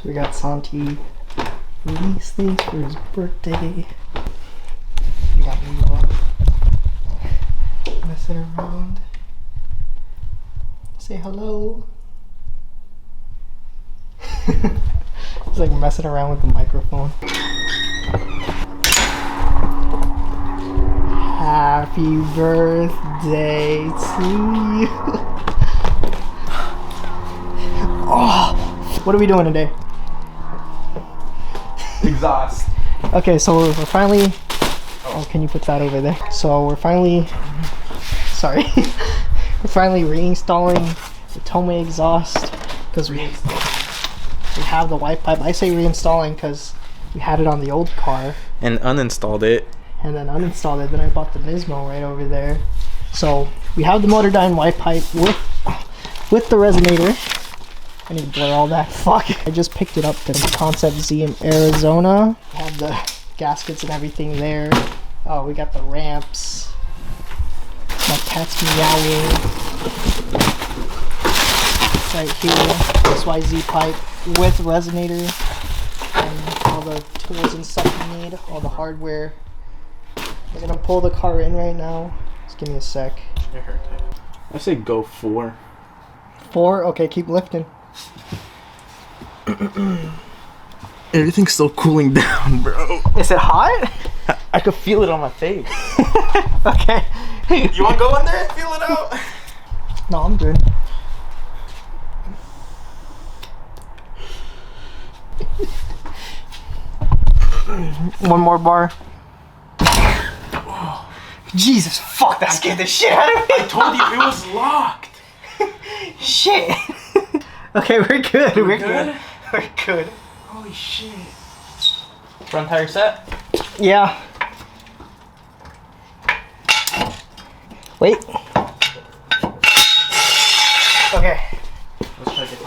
So we got Santi release things for his birthday. We got Milo messing around. Say hello. He's like messing around with the microphone. Happy birthday to you. Oh, what are we doing today? Exhaust. Okay, so we're finally. Oh, can you put that over there? So we're finally. Sorry. We're finally reinstalling the TOMEI exhaust because we have the white pipe. I say reinstalling because we had it on the old car. And uninstalled it. And then uninstalled it. Then I bought the Nismo right over there. So we have the motordyne white pipe with the resonator. I need to blur all that. Fuck. I just picked it up from Concept Z in Arizona. We have the gaskets and everything there. Oh, we got the ramps. My cat's meowing. Right here, XYZ pipe with resonator and all the tools and stuff you need, all the hardware. We're gonna pull the car in right now. Just give me a sec. I say go 4. 4? Okay, keep lifting. Everything's still cooling down, bro. Is it hot? I could feel it on my face. Okay. You want to go in there and feel it out? No, I'm good. One more bar. Jesus, fuck, that scared the shit out of me. I told you it was locked. Shit. Okay, we're good. We're good. We're good. Holy shit. Front tire set? Yeah. Wait. Okay. Let's try to get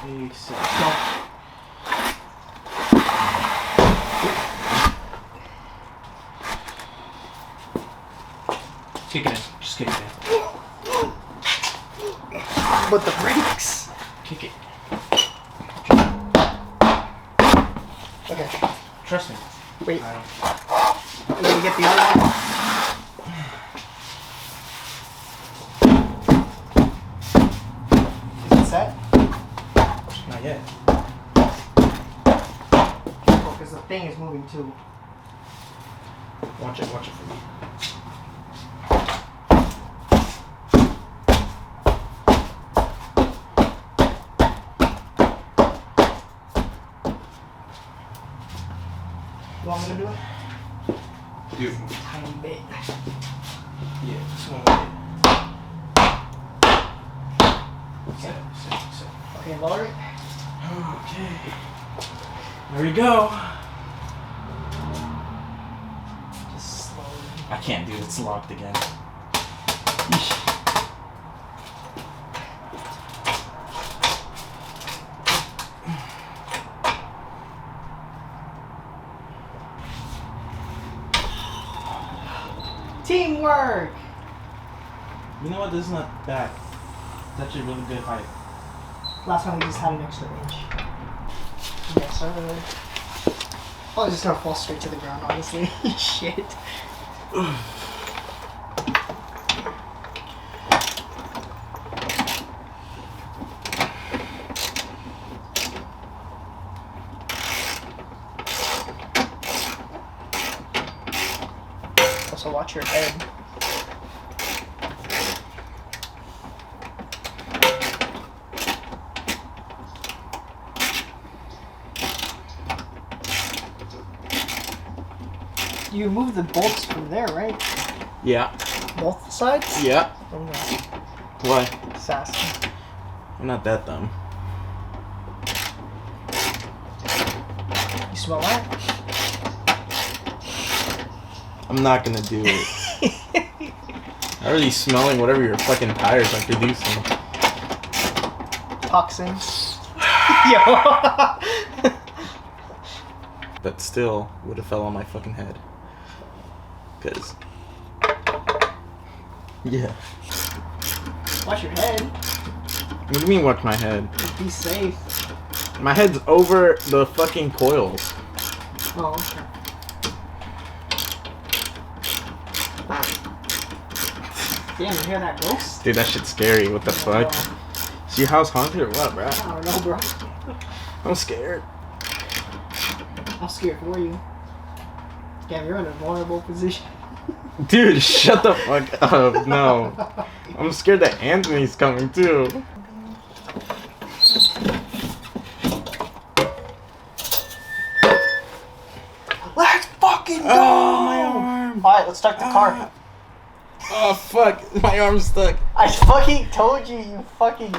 these out. No. Kick it in. Just kick it in. But the brakes. Kick it. Okay. Trust me. Wait. I don't. And then we get the other one. Is it set? Not yet. Careful, because the thing is moving too. Watch it for me. You want me to do it? Dude. Tiny bit. Yeah, just one more hit. Set. Okay, lower it. Okay. There we go. Just slowly. I can't, dude. It's locked again. Teamwork! You know what? This is not bad. It's actually a really good height. Last time we just had an extra inch. Yes, sir. I was just gonna fall straight to the ground, honestly. Shit. Also, watch your head. You move the bolts from there, right? Yeah. Both sides? Yeah. Oh no. Why? Sassy. You're not that dumb. You smell that? I'm not gonna do it. I'm already smelling whatever your fucking tires are producing. Toxins. Yo. But still, would have fell on my fucking head. Cause. Yeah. Watch your head. What do you mean watch my head? Be safe. My head's over the fucking coils. Oh, okay. Damn, you hear that ghost? Dude, that shit's scary. What the fuck? Is your house haunted or what, bro? I don't know, bro. I'm scared. I'm scared for you. Damn, you're in a vulnerable position. Dude, shut the fuck up. No. I'm scared that Anthony's coming too. Let's fucking go! Oh, my arm. Alright, let's start the car. Oh, fuck. My arm's stuck. I fucking told you, you fucking...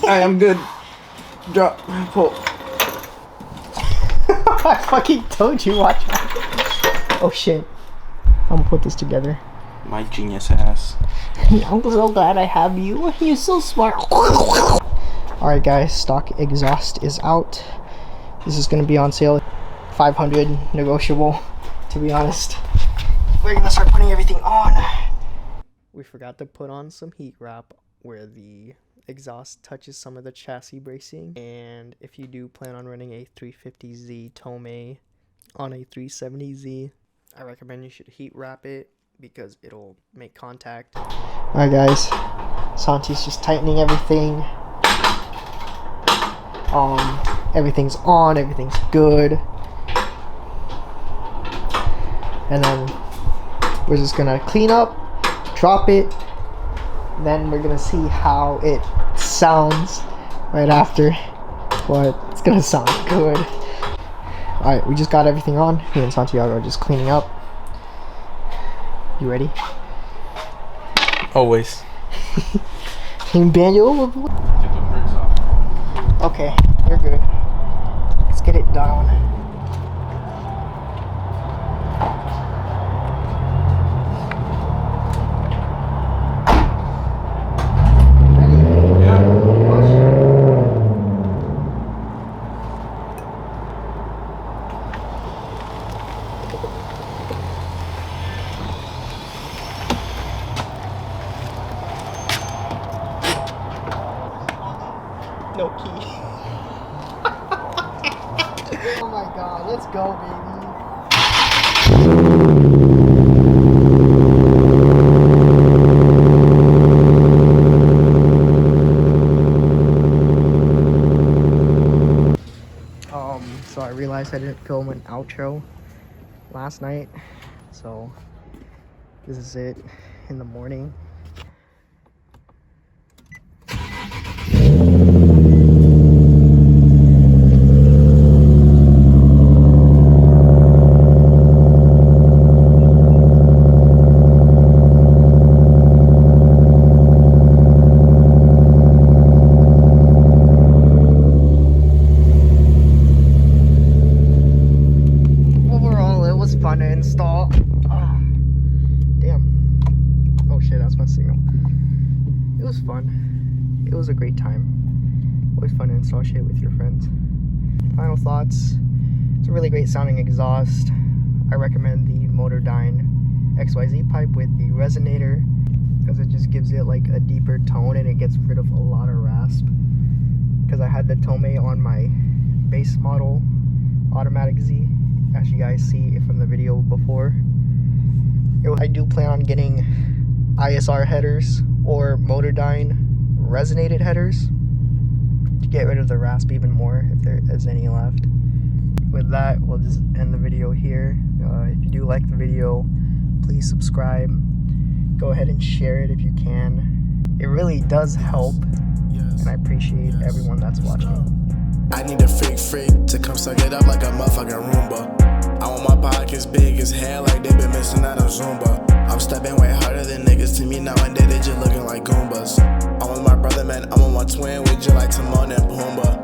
Alright, I'm good. Drop. Pull. I fucking told you, watch out. Oh shit. I'm gonna put this together. My genius ass. I'm so glad I have you. You're so smart. Alright guys, stock exhaust is out. This is gonna be on sale. $500 negotiable, to be honest. We're gonna start putting everything on. We forgot to put on some heat wrap where the exhaust touches some of the chassis bracing, and if you do plan on running a 350Z TOMEI on a 370Z, I recommend you should heat wrap it because it'll make contact. Alright guys, Santi's just tightening everything. Everything's on, everything's good. And then we're just gonna clean up, drop it, then we're gonna see how it sounds right after. But it's gonna sound good. Alright, we just got everything on. Me and Santiago are just cleaning up. You ready? Always. Can you bend you over? Okay, you're good. Let's get it done. No key. Oh my god, let's go, baby. So I realized I didn't film an outro last night, so this is it in the morning. Fun to install. Oh, damn. Oh shit, that's my signal. It was fun. It was a great time. Always fun to install shit with your friends. Final thoughts. It's a really great sounding exhaust. I recommend the motordyne XYZ pipe with the resonator because it just gives it like a deeper tone and it gets rid of a lot of rasp. Because I had the TOMEI on my base model automatic Z, as you guys see from the video before. I do plan on getting ISR headers or motordyne resonated headers to get rid of the rasp even more if there is any left. With that, we'll just end the video here. If you do like the video, please subscribe. Go ahead and share it if you can. It really does help, and I appreciate everyone that's watching. I need a freak to come suck it up like a motherfucking Roomba. I want my pockets big as hell like they been missing out on Zumba. I'm stepping way harder than niggas to me nowadays, they just looking like Goombas. I'm with my brother, man, I'm on my twin, we just like Timon and Pumbaa.